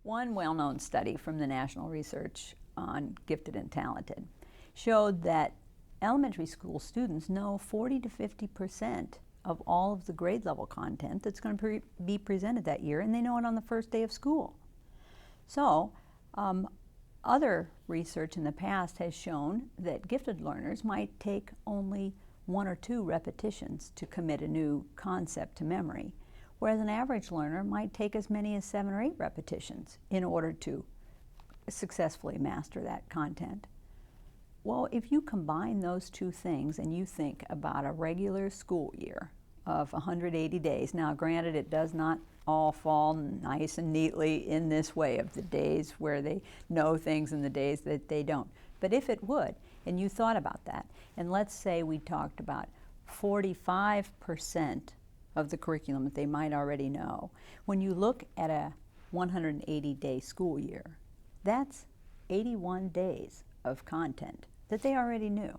One well-known study from the National Research on Gifted and Talented showed that elementary school students know 40 to 50% of all of the grade level content that's going to be presented that year, and they know it on the first day of school. So, other research in the past has shown that gifted learners might take only 1 or 2 repetitions to commit a new concept to memory, whereas an average learner might take as many as 7 or 8 repetitions in order to successfully master that content. Well, if you combine those two things and you think about a regular school year of 180 days, now granted it does not all fall nice and neatly in this way of the days where they know things and the days that they don't. But if it would, and you thought about that, and let's say we talked about 45% of the curriculum that they might already know, when you look at a 180-day school year, that's 81 days of content that they already knew.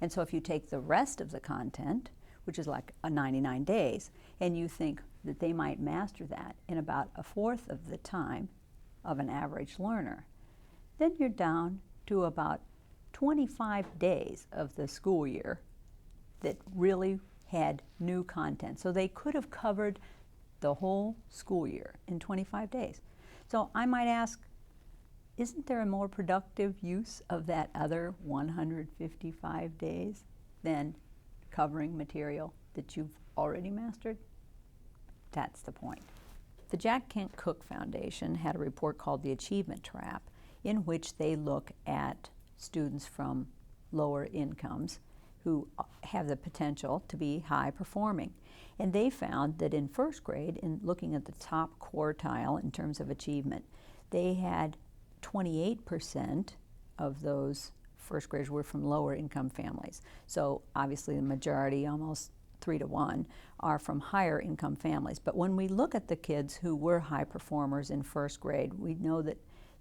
And so if you take the rest of the content, which is like 99 days, and you think that they might master that in about 1/4 of the time of an average learner, then you're down to about 25 days of the school year that really had new content. So they could have covered the whole school year in 25 days. So I might ask, isn't there a more productive use of that other 155 days than covering material that you've already mastered? That's the point. The Jack Kent Cooke Foundation had a report called The Achievement Trap, in which they look at students from lower incomes who have the potential to be high performing. And they found that in first grade, in looking at the top quartile in terms of achievement, they had 28% of those first graders were from lower income families. So obviously the majority, almost 3 to 1, are from higher income families. But when we look at the kids who were high performers in first grade, we know that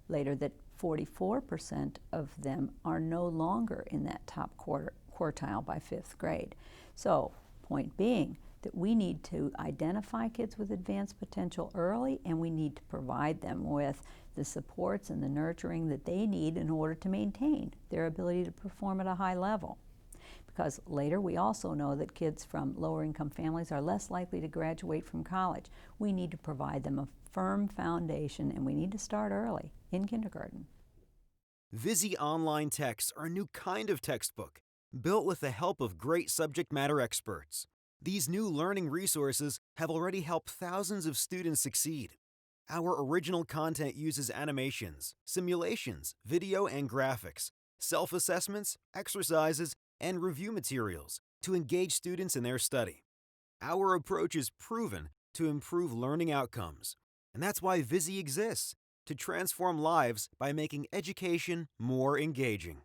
later that 44% of them are no longer in that top quartile by 5th grade. So, point being that we need to identify kids with advanced potential early, and we need to provide them with the supports and the nurturing that they need in order to maintain their ability to perform at a high level. Because later we also know that kids from lower income families are less likely to graduate from college. We need to provide them a firm foundation, and we need to start early, in kindergarten. Vizi online texts are a new kind of textbook, built with the help of great subject matter experts. These new learning resources have already helped thousands of students succeed. Our original content uses animations, simulations, video and graphics, self-assessments, exercises, and review materials to engage students in their study. Our approach is proven to improve learning outcomes, and that's why Vizi exists, to transform lives by making education more engaging.